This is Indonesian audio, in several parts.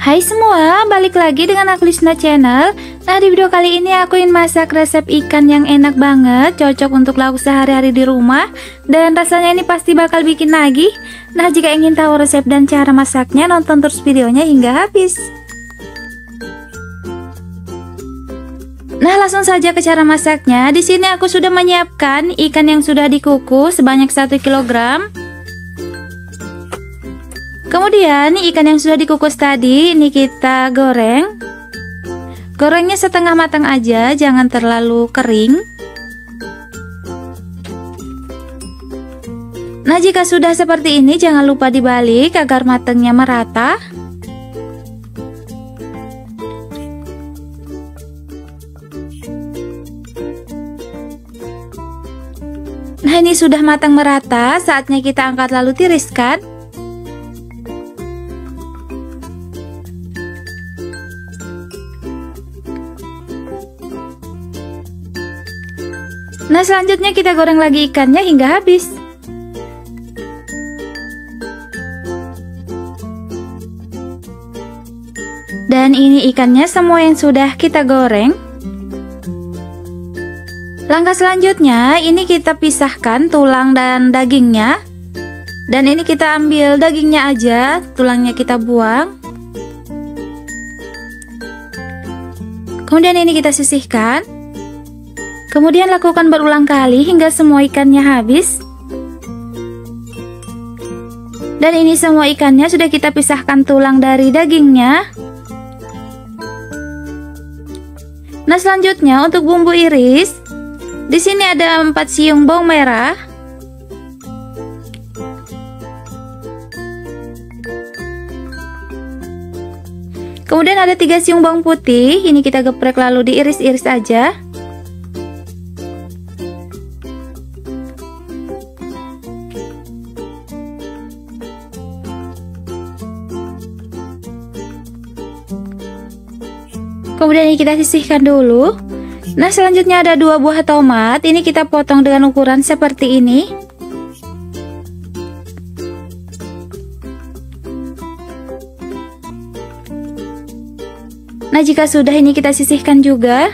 Hai semua, balik lagi dengan aku Lisna Channel. Nah, di video kali ini aku ingin masak resep ikan yang enak banget, cocok untuk lauk sehari-hari di rumah, dan rasanya ini pasti bakal bikin nagih. Nah, jika ingin tahu resep dan cara masaknya, nonton terus videonya hingga habis. Nah, langsung saja ke cara masaknya. Di sini aku sudah menyiapkan ikan yang sudah dikukus sebanyak 1 kg. Kemudian ikan yang sudah dikukus tadi ini kita goreng. Gorengnya setengah matang aja, jangan terlalu kering. Nah, jika sudah seperti ini jangan lupa dibalik agar matangnya merata. Nah, ini sudah matang merata, saatnya kita angkat lalu tiriskan. Nah, selanjutnya kita goreng lagi ikannya hingga habis. Dan ini ikannya semua yang sudah kita goreng. Langkah selanjutnya, ini kita pisahkan tulang dan dagingnya. Dan ini kita ambil dagingnya aja, tulangnya kita buang. Kemudian ini kita sisihkan. Kemudian lakukan berulang kali hingga semua ikannya habis. Dan ini semua ikannya sudah kita pisahkan tulang dari dagingnya. Nah, selanjutnya untuk bumbu iris, di sini ada 4 siung bawang merah. Kemudian ada 3 siung bawang putih, ini kita geprek lalu diiris-iris aja. Kemudian ini kita sisihkan dulu. Nah, selanjutnya ada 2 buah tomat. Ini kita potong dengan ukuran seperti ini. Nah, jika sudah ini kita sisihkan juga.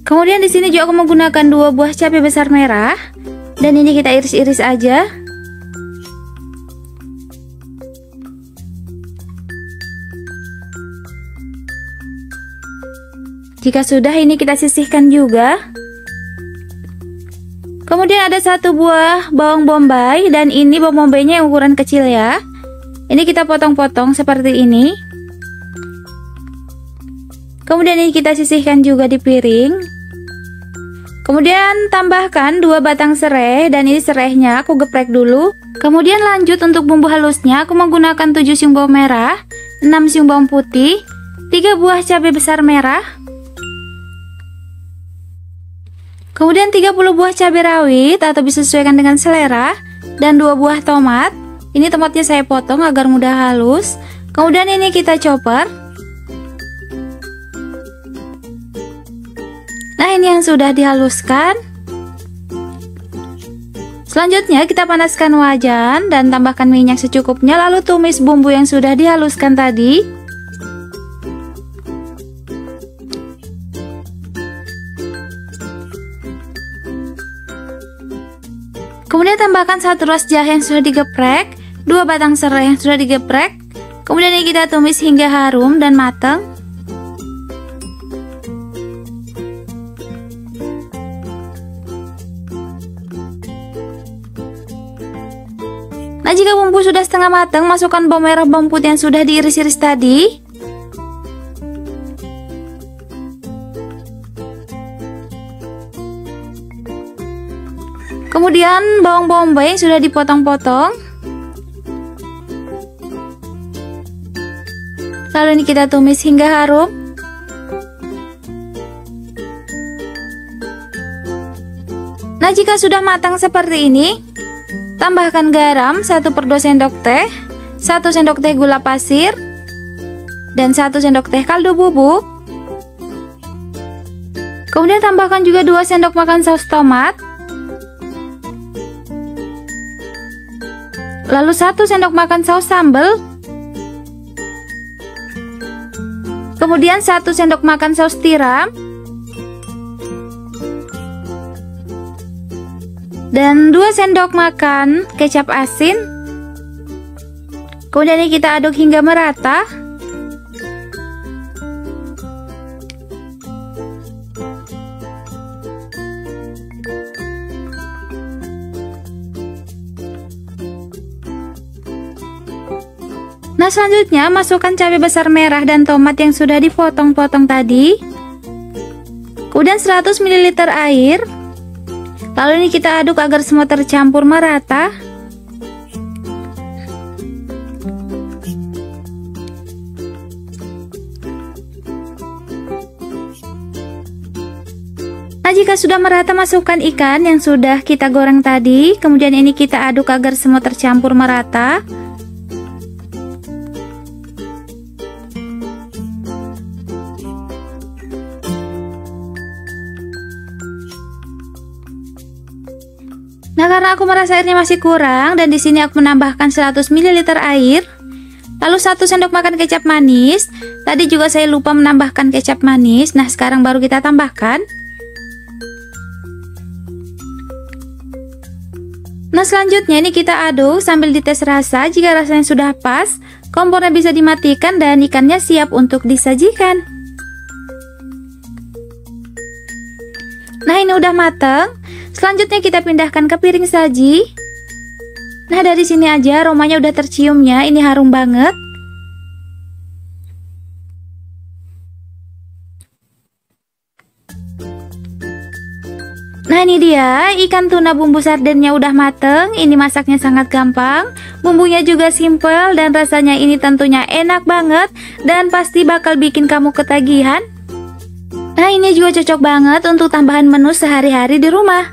Kemudian di sini juga aku menggunakan 2 buah cabai besar merah. Dan ini kita iris-iris aja. Jika sudah ini kita sisihkan juga. Kemudian ada 1 buah bawang bombay, dan ini bawang bombaynya yang ukuran kecil ya. Ini kita potong-potong seperti ini. Kemudian ini kita sisihkan juga di piring. Kemudian tambahkan 2 batang serai, dan ini serainya aku geprek dulu. Kemudian lanjut untuk bumbu halusnya, aku menggunakan 7 siung bawang merah, 6 siung bawang putih, 3 buah cabai besar merah. Kemudian 30 buah cabai rawit atau bisa sesuaikan dengan selera, dan 2 buah tomat. Ini tomatnya saya potong agar mudah halus. Kemudian ini kita chopper. Nah, ini yang sudah dihaluskan. Selanjutnya kita panaskan wajan dan tambahkan minyak secukupnya, lalu tumis bumbu yang sudah dihaluskan tadi. Kemudian tambahkan 1 ruas jahe yang sudah digeprek, 2 batang serai yang sudah digeprek. Kemudian ini kita tumis hingga harum dan matang. Nah, jika bumbu sudah setengah matang, masukkan bawang merah bawang putih yang sudah diiris-iris tadi. Kemudian bawang bombay yang sudah dipotong-potong. Lalu ini kita tumis hingga harum. Nah, jika sudah matang seperti ini, tambahkan garam 1/2 sendok teh, 1 sendok teh gula pasir, dan 1 sendok teh kaldu bubuk. Kemudian tambahkan juga 2 sendok makan saus tomat. Lalu 1 sendok makan saus sambal. Kemudian 1 sendok makan saus tiram. Dan 2 sendok makan kecap asin. Kemudian ini kita aduk hingga merata. Nah, selanjutnya masukkan cabai besar merah dan tomat yang sudah dipotong-potong tadi. Kemudian 100 ml air. Lalu ini kita aduk agar semua tercampur merata. Nah, jika sudah merata, masukkan ikan yang sudah kita goreng tadi. Kemudian ini kita aduk agar semua tercampur merata. Nah, karena aku merasa airnya masih kurang dan di sini aku menambahkan 100 ml air. Lalu 1 sendok makan kecap manis. Tadi juga saya lupa menambahkan kecap manis. Nah, sekarang baru kita tambahkan. Nah, selanjutnya ini kita aduk sambil dites rasa. Jika rasanya sudah pas, kompornya bisa dimatikan dan ikannya siap untuk disajikan. Nah, ini udah mateng. Selanjutnya kita pindahkan ke piring saji. Nah, dari sini aja aromanya udah terciumnya, ini harum banget. Nah, ini dia ikan tuna bumbu sardennya udah mateng. Ini masaknya sangat gampang, bumbunya juga simple dan rasanya ini tentunya enak banget dan pasti bakal bikin kamu ketagihan. Nah, ini juga cocok banget untuk tambahan menu sehari-hari di rumah.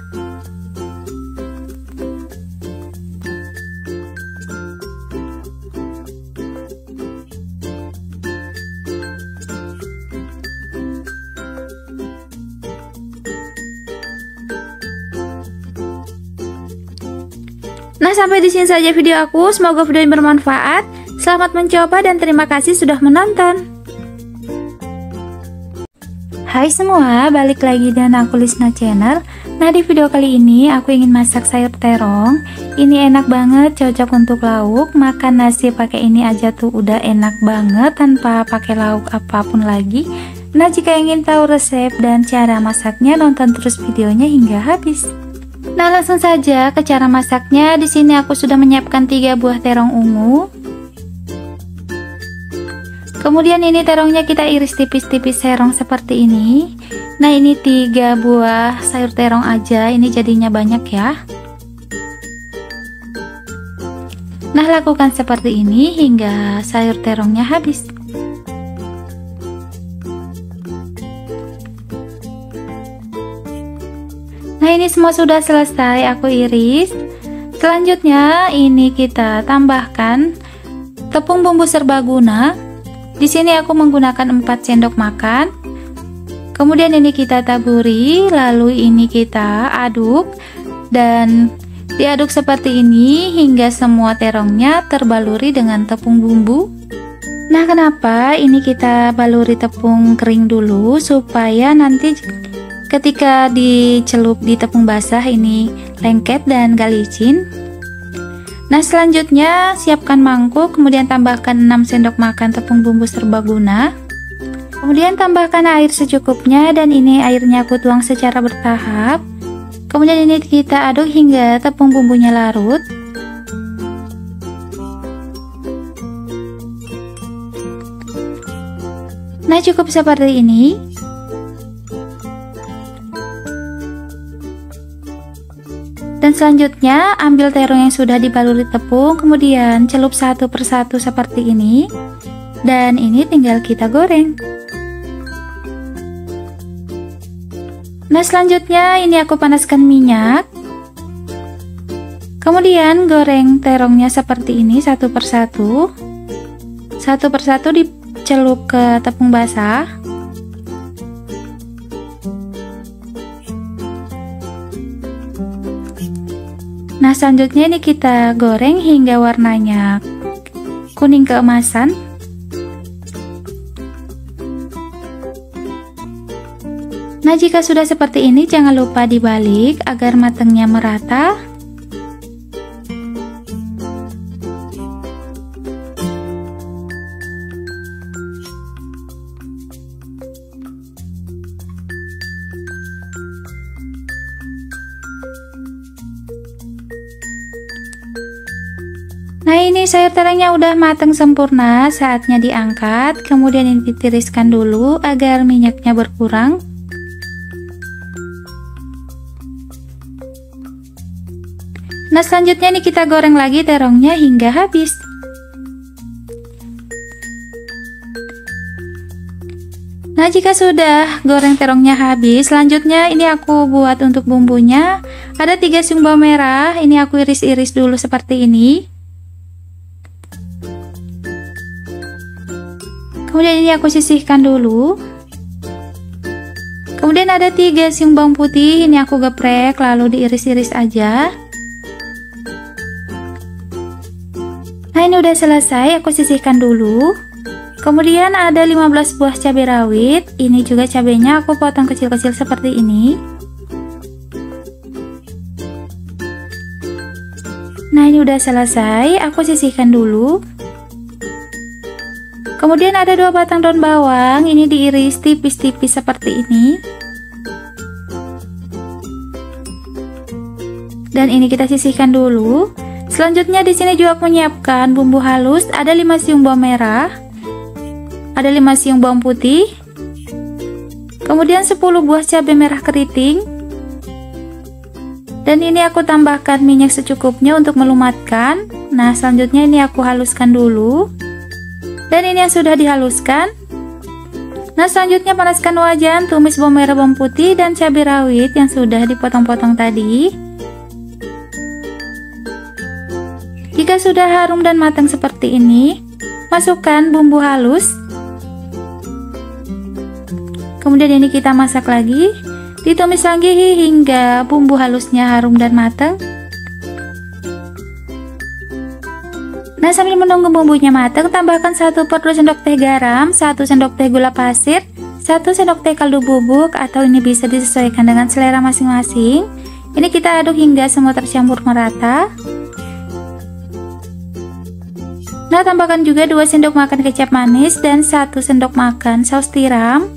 Nah, sampai di sini saja video aku. Semoga video ini bermanfaat. Selamat mencoba dan terima kasih sudah menonton. Hai semua, balik lagi dengan aku Lisna Channel. Nah, di video kali ini aku ingin masak sayur terong. Ini enak banget, cocok untuk lauk. Makan nasi pakai ini aja tuh udah enak banget tanpa pakai lauk apapun lagi. Nah, jika ingin tahu resep dan cara masaknya, nonton terus videonya hingga habis. Nah, langsung saja ke cara masaknya. Di sini aku sudah menyiapkan 3 buah terong ungu. Kemudian ini terongnya kita iris tipis-tipis serong seperti ini. Nah, ini 3 buah sayur terong aja, ini jadinya banyak ya. Nah, lakukan seperti ini hingga sayur terongnya habis. Nah, ini semua sudah selesai aku iris. Selanjutnya ini kita tambahkan tepung bumbu serbaguna. Di sini aku menggunakan 4 sendok makan. Kemudian ini kita taburi, lalu ini kita aduk dan diaduk seperti ini hingga semua terongnya terbaluri dengan tepung bumbu. Nah, kenapa ini kita baluri tepung kering dulu supaya nanti ketika dicelup di tepung basah ini lengket dan gak licin. Nah, selanjutnya siapkan mangkuk, kemudian tambahkan 6 sendok makan tepung bumbu serbaguna. Kemudian tambahkan air secukupnya dan ini airnya aku tuang secara bertahap. Kemudian ini kita aduk hingga tepung bumbunya larut. Nah, cukup seperti ini. Dan selanjutnya ambil terong yang sudah dibaluri tepung, kemudian celup satu persatu seperti ini. Dan ini tinggal kita goreng. Nah, selanjutnya ini aku panaskan minyak. Kemudian goreng terongnya seperti ini satu persatu. Satu persatu dicelup ke tepung basah. Nah, selanjutnya ini kita goreng hingga warnanya kuning keemasan. Nah, jika sudah seperti ini, jangan lupa dibalik agar matangnya merata. Nah, ini sayur terongnya udah matang sempurna, saatnya diangkat. Kemudian ini ditiriskan dulu agar minyaknya berkurang. Nah, selanjutnya ini kita goreng lagi terongnya hingga habis. Nah, jika sudah goreng terongnya habis, selanjutnya ini aku buat untuk bumbunya. Ada 3 siung bawang merah, ini aku iris-iris dulu seperti ini. Kemudian ini aku sisihkan dulu. Kemudian ada 3 siung bawang putih, ini aku geprek lalu diiris-iris aja. Nah, ini udah selesai, aku sisihkan dulu. Kemudian ada 15 buah cabai rawit, ini juga cabainya aku potong kecil-kecil seperti ini. Nah, ini udah selesai, aku sisihkan dulu. Kemudian ada 2 batang daun bawang, ini diiris tipis-tipis seperti ini. Dan ini kita sisihkan dulu. Selanjutnya di sini juga aku menyiapkan bumbu halus, ada 5 siung bawang merah, ada 5 siung bawang putih, kemudian 10 buah cabai merah keriting. Dan ini aku tambahkan minyak secukupnya untuk melumatkan. Nah, selanjutnya ini aku haluskan dulu. Dan ini yang sudah dihaluskan. Nah, selanjutnya panaskan wajan, tumis bawang merah, bawang putih, dan cabai rawit yang sudah dipotong-potong tadi. Jika sudah harum dan matang seperti ini, masukkan bumbu halus. Kemudian ini kita masak lagi, ditumis lagi hingga bumbu halusnya harum dan matang. Nah, sambil menunggu bumbunya matang, tambahkan 1/4 sendok teh garam, 1 sendok teh gula pasir, 1 sendok teh kaldu bubuk, atau ini bisa disesuaikan dengan selera masing-masing. Ini kita aduk hingga semua tercampur merata. Nah, tambahkan juga 2 sendok makan kecap manis dan 1 sendok makan saus tiram.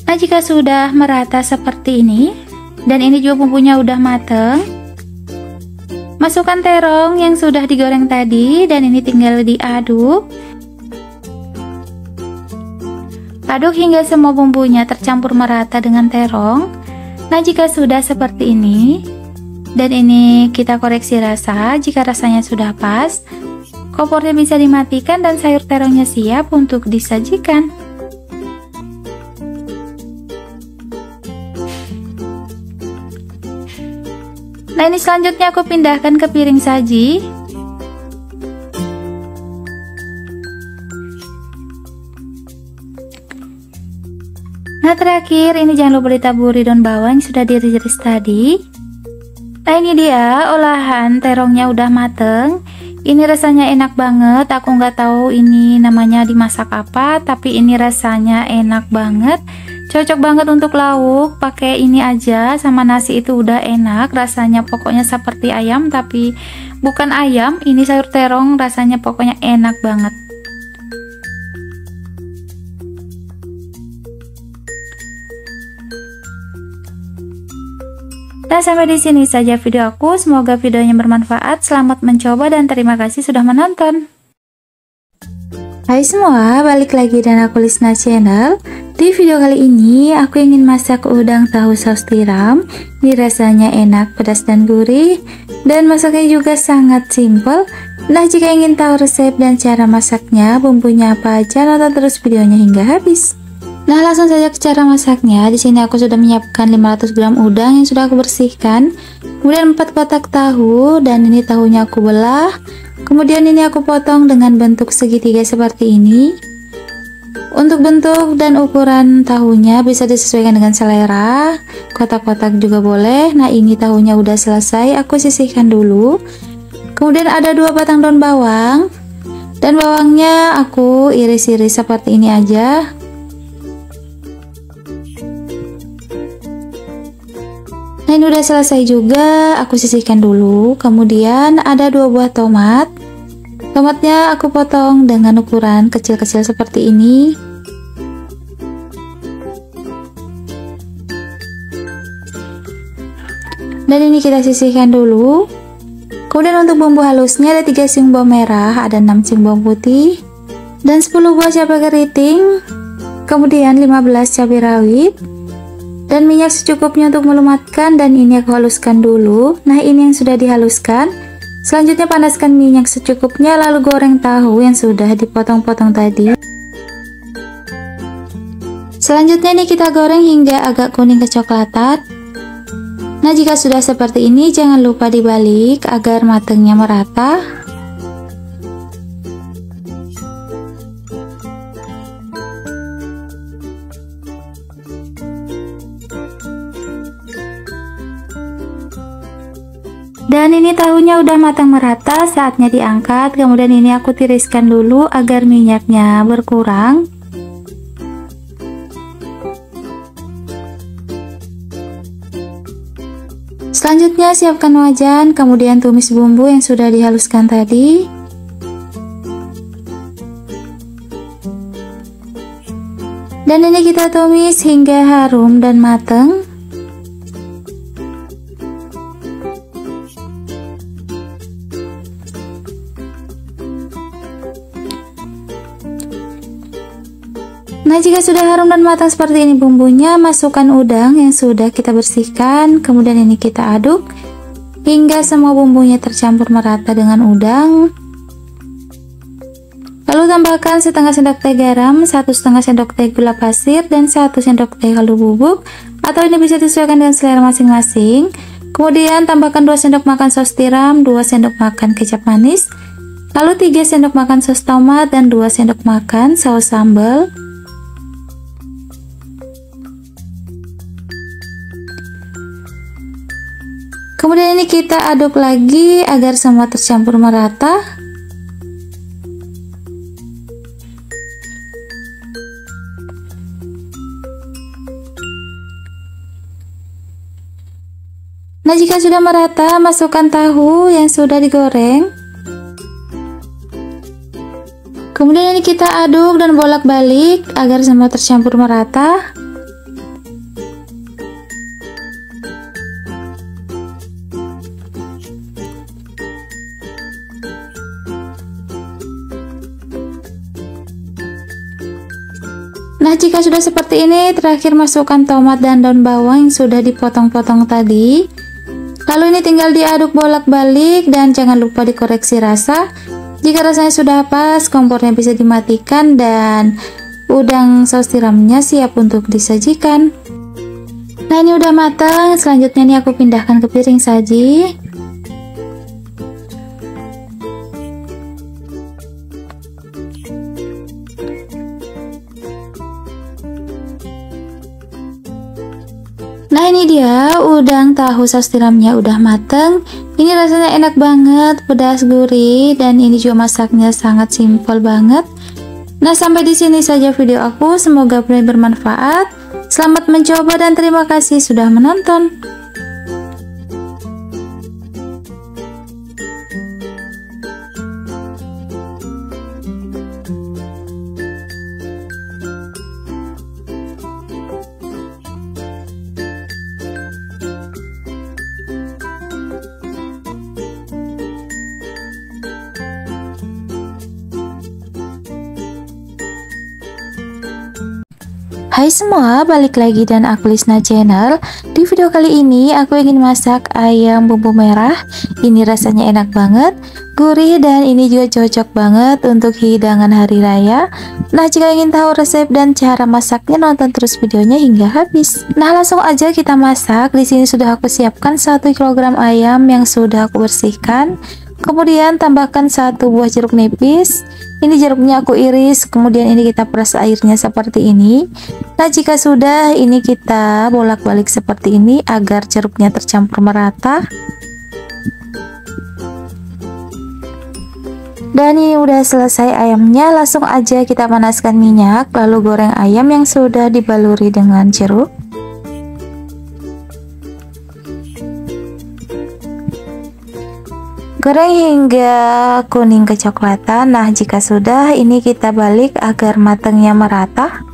Nah, jika sudah merata seperti ini, dan ini juga bumbunya udah mateng, masukkan terong yang sudah digoreng tadi, dan ini tinggal diaduk. Aduk hingga semua bumbunya tercampur merata dengan terong. Nah, jika sudah seperti ini, dan ini kita koreksi rasa, jika rasanya sudah pas, kompornya bisa dimatikan dan sayur terongnya siap untuk disajikan. Nah, ini selanjutnya aku pindahkan ke piring saji. Nah, terakhir ini jangan lupa ditaburi daun bawang yang sudah diiris tadi. Nah, ini dia olahan terongnya udah mateng. Ini rasanya enak banget. Aku nggak tahu ini namanya dimasak apa, tapi ini rasanya enak banget. Cocok banget untuk lauk, pakai ini aja sama nasi itu udah enak. Rasanya pokoknya seperti ayam, tapi bukan ayam, ini sayur terong, rasanya pokoknya enak banget. Nah, sampai di sini saja video aku. Semoga videonya bermanfaat. Selamat mencoba dan terima kasih sudah menonton. Hai semua, balik lagi dengan aku Lisna Channel. Di video kali ini aku ingin masak udang tahu saus tiram. Ini rasanya enak, pedas dan gurih, dan masaknya juga sangat simple. Nah, jika ingin tahu resep dan cara masaknya, bumbunya apa aja, nonton terus videonya hingga habis. Nah, langsung saja ke cara masaknya. Di sini aku sudah menyiapkan 500 gram udang yang sudah aku bersihkan. Kemudian 4 kotak tahu, dan ini tahunya aku belah. Kemudian ini aku potong dengan bentuk segitiga seperti ini. Untuk bentuk dan ukuran tahunya bisa disesuaikan dengan selera, kotak-kotak juga boleh. Nah, ini tahunya udah selesai, aku sisihkan dulu. Kemudian ada 2 batang daun bawang, dan bawangnya aku iris-iris seperti ini aja. Nah, ini udah selesai juga, aku sisihkan dulu. Kemudian ada 2 buah tomat. Tomatnya aku potong dengan ukuran kecil-kecil seperti ini. Dan ini kita sisihkan dulu. Kemudian untuk bumbu halusnya ada 3 siung bawang merah, ada 6 siung bawang putih, dan 10 buah cabai keriting, kemudian 15 cabai rawit, dan minyak secukupnya untuk melumatkan, dan ini aku haluskan dulu. Nah, ini yang sudah dihaluskan. Selanjutnya panaskan minyak secukupnya, lalu goreng tahu yang sudah dipotong-potong tadi. Selanjutnya ini kita goreng hingga agak kuning kecoklatan. Nah, jika sudah seperti ini jangan lupa dibalik agar matangnya merata. Dan ini tahunya udah matang merata, saatnya diangkat. Kemudian ini aku tiriskan dulu agar minyaknya berkurang. Selanjutnya siapkan wajan, kemudian tumis bumbu yang sudah dihaluskan tadi. Dan ini kita tumis hingga harum dan matang. Nah, jika sudah harum dan matang seperti ini bumbunya, masukkan udang yang sudah kita bersihkan. Kemudian ini kita aduk hingga semua bumbunya tercampur merata dengan udang. Lalu tambahkan setengah sendok teh garam, 1,5 sendok teh gula pasir, dan 1 sendok teh kaldu bubuk, atau ini bisa disesuaikan dengan selera masing-masing. Kemudian tambahkan 2 sendok makan saus tiram, 2 sendok makan kecap manis, lalu 3 sendok makan saus tomat, dan 2 sendok makan saus sambal. Kemudian ini kita aduk lagi agar semua tercampur merata. Nah, jika sudah merata, masukkan tahu yang sudah digoreng. Kemudian ini kita aduk dan bolak-balik agar semua tercampur merata. Nah, jika sudah seperti ini, terakhir masukkan tomat dan daun bawang yang sudah dipotong-potong tadi. Lalu ini tinggal diaduk bolak-balik dan jangan lupa dikoreksi rasa. Jika rasanya sudah pas, kompornya bisa dimatikan dan udang saus tiramnya siap untuk disajikan. Nah, ini udah matang. Selanjutnya ini aku pindahkan ke piring saji. Nah, ini dia udang tahu saus tiramnya udah mateng. Ini rasanya enak banget, pedas gurih, dan ini juga masaknya sangat simpel banget. Nah, sampai di sini saja video aku. Semoga bermanfaat. Selamat mencoba dan terima kasih sudah menonton. Hai semua, balik lagi dan aku Lisna Channel. Di video kali ini aku ingin masak ayam bumbu merah. Ini rasanya enak banget, gurih, dan ini juga cocok banget untuk hidangan hari raya. Nah, jika ingin tahu resep dan cara masaknya, nonton terus videonya hingga habis. Nah, langsung aja kita masak. Di sini sudah aku siapkan 1 kg ayam yang sudah aku bersihkan. Kemudian tambahkan 1 buah jeruk nipis. Ini jeruknya aku iris, kemudian ini kita peras airnya seperti ini. Nah, jika sudah, ini kita bolak-balik seperti ini agar jeruknya tercampur merata. Dan ini udah selesai ayamnya, langsung aja kita panaskan minyak, lalu goreng ayam yang sudah dibaluri dengan jeruk. Goreng hingga kuning kecoklatan. Nah, jika sudah, ini kita balik agar matangnya merata.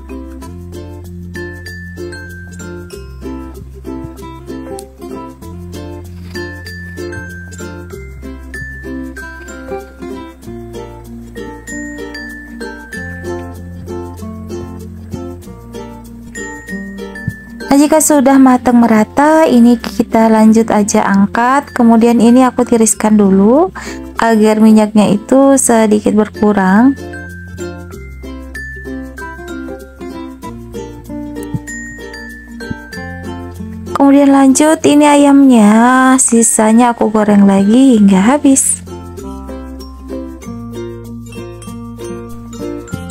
Nah, jika sudah matang merata, ini kita lanjut aja angkat. Kemudian ini aku tiriskan dulu agar minyaknya itu sedikit berkurang. Kemudian lanjut, ini ayamnya, sisanya aku goreng lagi hingga habis.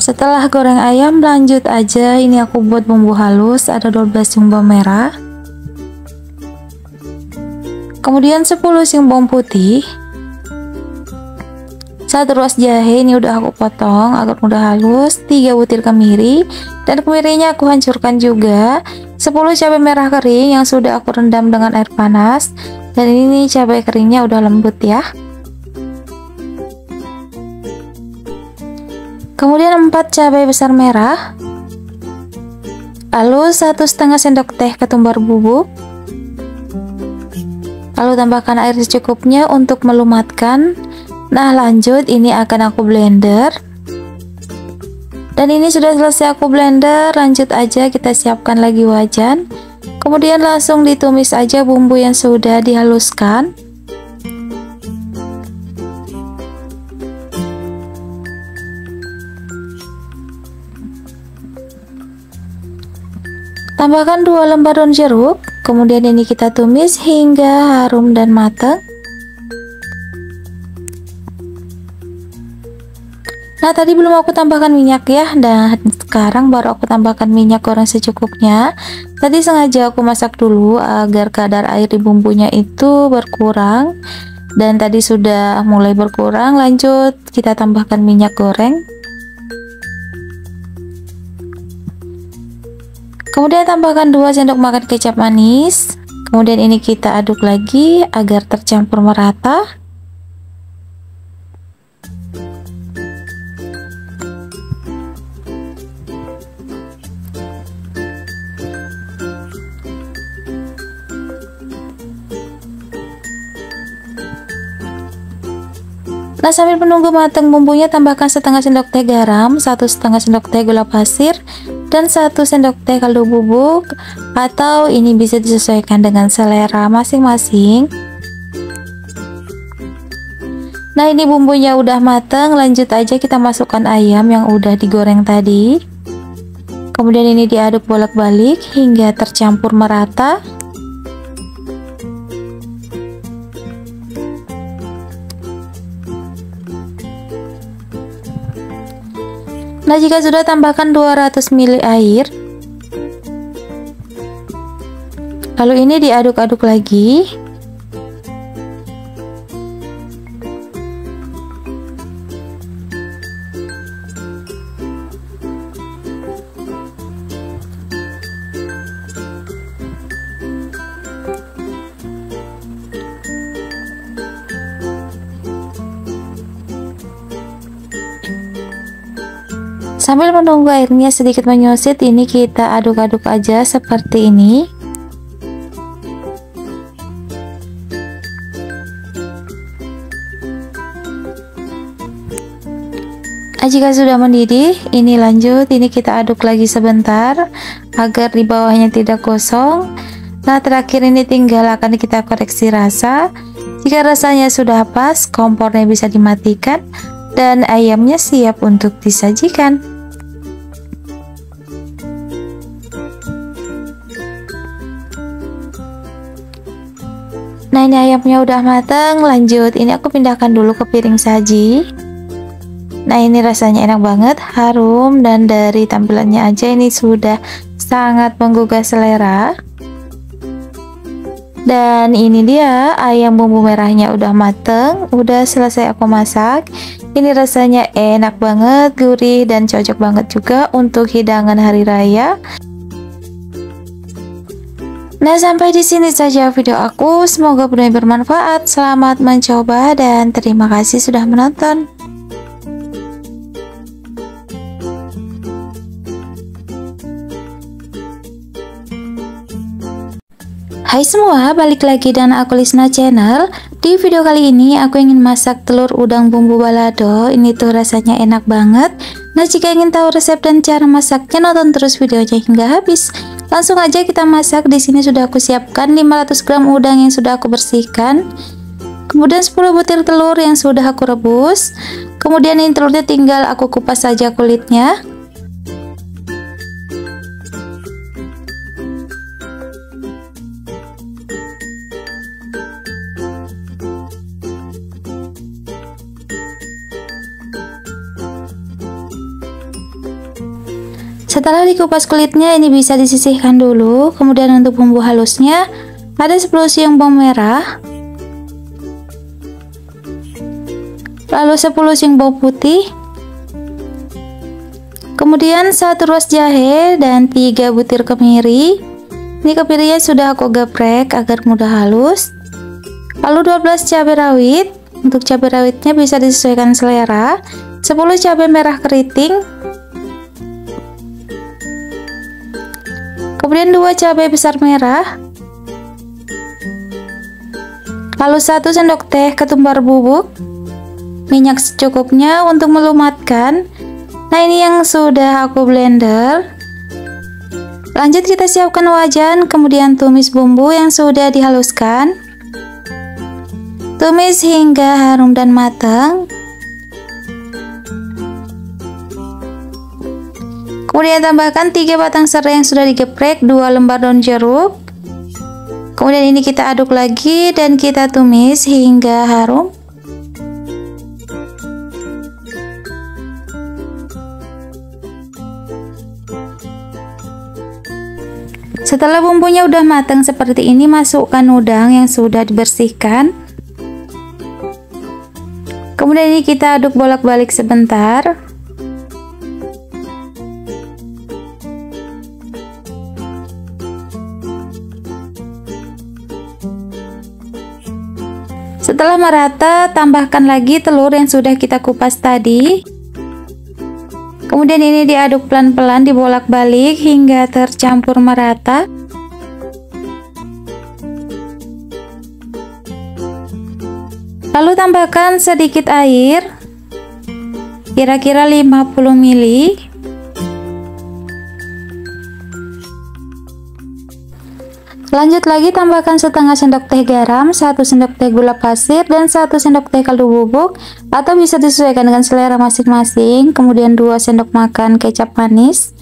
Setelah goreng ayam, lanjut aja, ini aku buat bumbu halus, ada 12 siung bawang merah, kemudian 10 siung bawang putih, 1 ruas jahe, ini udah aku potong agar mudah halus, 3 butir kemiri, dan kemirinya aku hancurkan juga, 10 cabai merah kering yang sudah aku rendam dengan air panas, dan ini cabai keringnya udah lembut ya. Kemudian 4 cabai besar merah, lalu 1,5 sendok teh ketumbar bubuk, lalu tambahkan air secukupnya untuk melumatkan. Nah, lanjut, ini akan aku blender, dan ini sudah selesai aku blender. Lanjut aja, kita siapkan lagi wajan, kemudian langsung ditumis aja bumbu yang sudah dihaluskan. Tambahkan 2 lembar daun jeruk, kemudian ini kita tumis hingga harum dan matang. Nah, tadi belum aku tambahkan minyak ya, dan sekarang baru aku tambahkan minyak goreng secukupnya. Tadi sengaja aku masak dulu agar kadar air di bumbunya itu berkurang, dan tadi sudah mulai berkurang. Lanjut, kita tambahkan minyak goreng. Kemudian tambahkan 2 sendok makan kecap manis. Kemudian ini kita aduk lagi agar tercampur merata. Nah, sambil menunggu matang bumbunya, tambahkan setengah sendok teh garam, 1,5 sendok teh gula pasir, dan 1 sendok teh kaldu bubuk, atau ini bisa disesuaikan dengan selera masing-masing. Nah, ini bumbunya udah matang, lanjut aja kita masukkan ayam yang udah digoreng tadi. Kemudian ini diaduk bolak-balik hingga tercampur merata. Nah, jika sudah, tambahkan 200 ml air. Lalu ini diaduk-aduk lagi. Sambil menunggu airnya sedikit menyusut, ini kita aduk-aduk aja seperti ini. Nah, jika sudah mendidih, ini lanjut, ini kita aduk lagi sebentar agar di bawahnya tidak gosong. Nah, terakhir ini tinggal akan kita koreksi rasa. Jika rasanya sudah pas, kompornya bisa dimatikan dan ayamnya siap untuk disajikan. Nah, ini ayamnya udah matang. Lanjut, ini aku pindahkan dulu ke piring saji. Nah, ini rasanya enak banget, harum, dan dari tampilannya aja ini sudah sangat menggugah selera. Dan ini dia ayam bumbu merahnya udah mateng, udah selesai aku masak. Ini rasanya enak banget, gurih, dan cocok banget juga untuk hidangan hari raya. Nah, sampai di sini saja video aku. Semoga videonya bermanfaat. Selamat mencoba dan terima kasih sudah menonton. Hai semua, balik lagi dengan aku Lisna Channel. Di video kali ini aku ingin masak telur udang bumbu balado. Ini tuh rasanya enak banget. Nah, jika ingin tahu resep dan cara masaknya, nonton terus videonya hingga habis. Langsung aja kita masak. Di sini sudah aku siapkan 500 gram udang yang sudah aku bersihkan. Kemudian 10 butir telur yang sudah aku rebus. Kemudian ini telurnya tinggal aku kupas saja kulitnya. Setelah dikupas kulitnya, ini bisa disisihkan dulu. Kemudian untuk bumbu halusnya ada 10 siung bawang merah, lalu 10 siung bawang putih, kemudian 1 ruas jahe dan 3 butir kemiri. Ini kemirinya sudah aku geprek agar mudah halus. Lalu 12 cabai rawit. Untuk cabai rawitnya bisa disesuaikan selera. 10 cabai merah keriting, kemudian 2 cabai besar merah, lalu 1 sendok teh ketumbar bubuk, minyak secukupnya untuk melumatkan. Nah, ini yang sudah aku blender. Lanjut kita siapkan wajan, kemudian tumis bumbu yang sudah dihaluskan. Tumis hingga harum dan matang. Kemudian tambahkan 3 batang serai yang sudah digeprek, 2 lembar daun jeruk. Kemudian ini kita aduk lagi dan kita tumis hingga harum. Setelah bumbunya udah matang seperti ini, masukkan udang yang sudah dibersihkan. Kemudian ini kita aduk bolak-balik sebentar. Setelah merata, tambahkan lagi telur yang sudah kita kupas tadi. Kemudian ini diaduk pelan-pelan, dibolak-balik hingga tercampur merata. Lalu tambahkan sedikit air, kira-kira 50 ml. Lanjut lagi, tambahkan setengah sendok teh garam, 1 sendok teh gula pasir, dan 1 sendok teh kaldu bubuk, atau bisa disesuaikan dengan selera masing-masing. Kemudian 2 sendok makan kecap manis.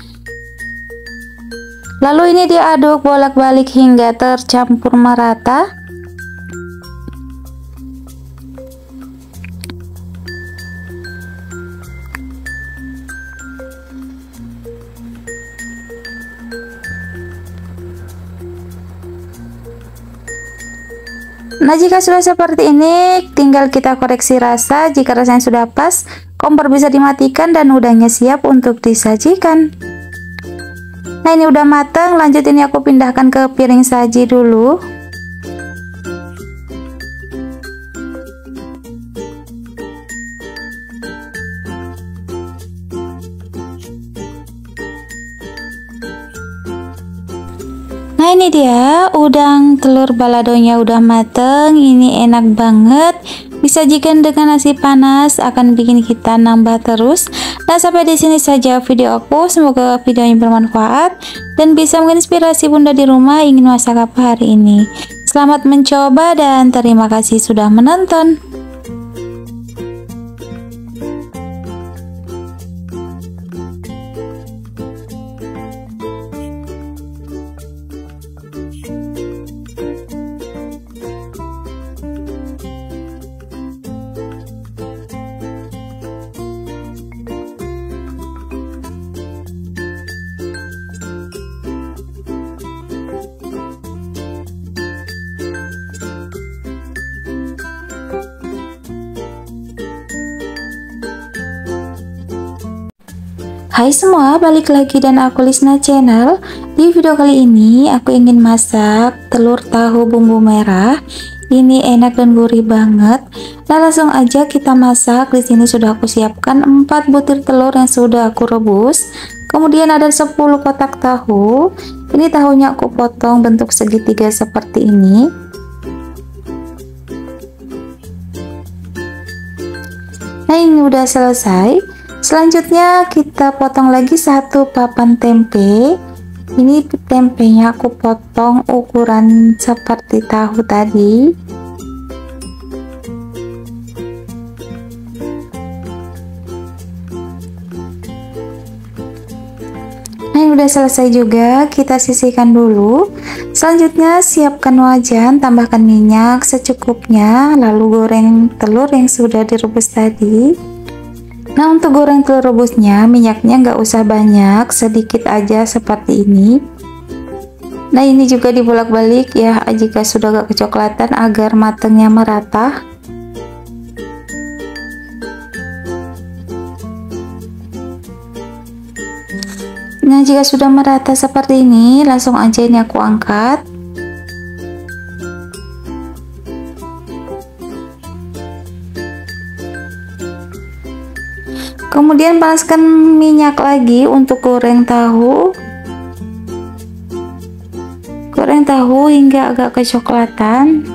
Lalu ini diaduk bolak-balik hingga tercampur merata. Nah, jika sudah seperti ini, tinggal kita koreksi rasa. Jika rasanya sudah pas, kompor bisa dimatikan dan udangnya siap untuk disajikan. Nah, ini udah matang. Lanjut ini aku pindahkan ke piring saji dulu. Nah, ini dia udang telur baladonya udah mateng. Ini enak banget, disajikan dengan nasi panas akan bikin kita nambah terus. Nah, sampai di sini saja video aku. Semoga videonya bermanfaat dan bisa menginspirasi bunda di rumah ingin masak apa hari ini. Selamat mencoba dan terima kasih sudah menonton. Hai semua, balik lagi dan aku Lisna Channel. Di video kali ini aku ingin masak telur tahu bumbu merah. Ini enak dan gurih banget. Nah, langsung aja kita masak. Di sini sudah aku siapkan 4 butir telur yang sudah aku rebus. Kemudian ada 10 kotak tahu. Ini tahunya aku potong bentuk segitiga seperti ini. Nah, ini udah selesai. Selanjutnya kita potong lagi 1 papan tempe. Ini tempenya aku potong ukuran seperti tahu tadi. Nah, ini udah selesai juga, kita sisihkan dulu. Selanjutnya siapkan wajan, tambahkan minyak secukupnya, lalu goreng telur yang sudah direbus tadi. Nah, untuk goreng telur rebusnya minyaknya nggak usah banyak, sedikit aja seperti ini. Nah, ini juga dibolak-balik ya jika sudah agak kecoklatan agar matangnya merata. Nah, jika sudah merata seperti ini, langsung aja ini aku angkat. Kemudian panaskan minyak lagi untuk goreng tahu. Goreng tahu hingga agak kecoklatan.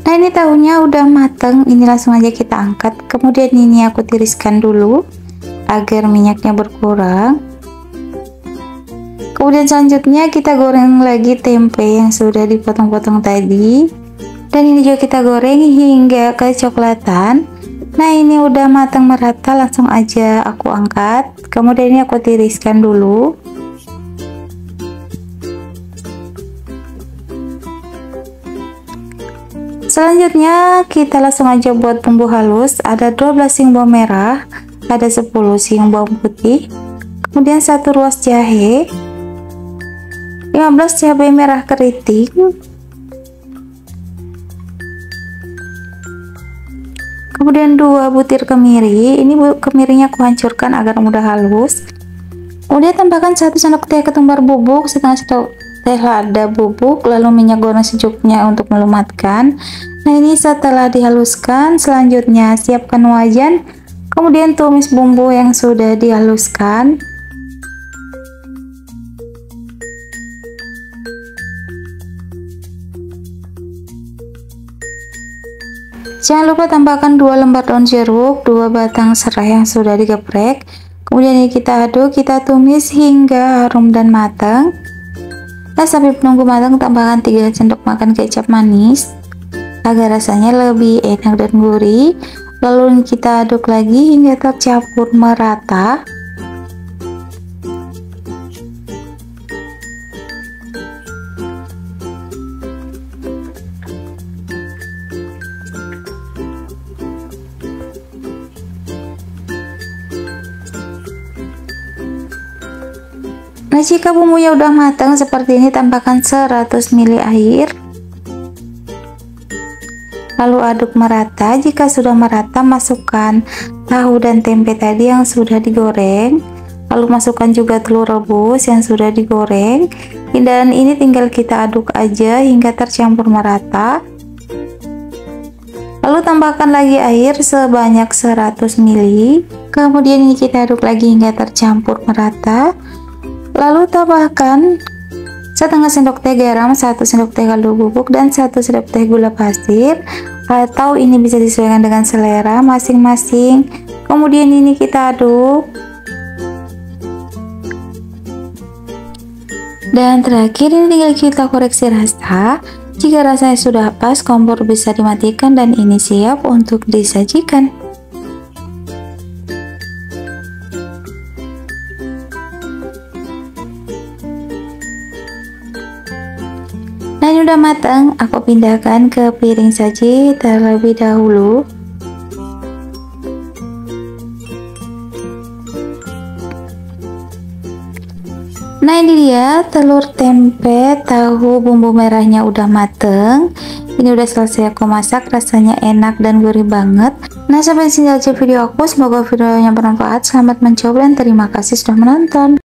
Nah, ini tahunya udah mateng, ini langsung aja kita angkat. Kemudian ini aku tiriskan dulu agar minyaknya berkurang. Kemudian selanjutnya kita goreng lagi tempe yang sudah dipotong-potong tadi. Dan ini juga kita goreng hingga kecoklatan. Nah, ini udah matang merata, langsung aja aku angkat. Kemudian ini aku tiriskan dulu. Selanjutnya kita langsung aja buat bumbu halus. Ada 12 siung bawang merah, ada 10 siung bawang putih, kemudian 1 ruas jahe, 15 cabai merah keriting, kemudian 2 butir kemiri. Ini kemirinya aku hancurkan agar mudah halus. Kemudian tambahkan 1 sendok teh ketumbar bubuk, setengah sendok teh lada bubuk, lalu minyak goreng secukupnya untuk melumatkan. Nah, ini setelah dihaluskan, selanjutnya siapkan wajan, kemudian tumis bumbu yang sudah dihaluskan. Jangan lupa tambahkan 2 lembar daun jeruk, 2 batang serai yang sudah digeprek. Kemudian ini kita aduk, kita tumis hingga harum dan matang. Nah, sambil menunggu matang, tambahkan 3 sendok makan kecap manis agar rasanya lebih enak dan gurih. Lalu kita aduk lagi hingga tercampur merata. Nah, jika bumbunya udah matang seperti ini, tambahkan 100 ml air. Lalu aduk merata. Jika sudah merata, masukkan tahu dan tempe tadi yang sudah digoreng. Lalu masukkan juga telur rebus yang sudah digoreng. Dan ini tinggal kita aduk aja hingga tercampur merata. Lalu tambahkan lagi air sebanyak 100 ml. Kemudian ini kita aduk lagi hingga tercampur merata. Lalu tambahkan setengah sendok teh garam, 1 sendok teh kaldu bubuk, dan 1 sendok teh gula pasir, atau ini bisa disesuaikan dengan selera masing-masing. Kemudian ini kita aduk. Dan terakhir ini tinggal kita koreksi rasa. Jika rasanya sudah pas, kompor bisa dimatikan dan ini siap untuk disajikan. Nah, ini udah matang, aku pindahkan ke piring saji terlebih dahulu. Nah, ini dia telur tempe tahu bumbu merahnya udah mateng. Ini udah selesai aku masak, rasanya enak dan gurih banget. Nah, sampai sini aja video aku, semoga videonya bermanfaat. Selamat mencoba dan terima kasih sudah menonton.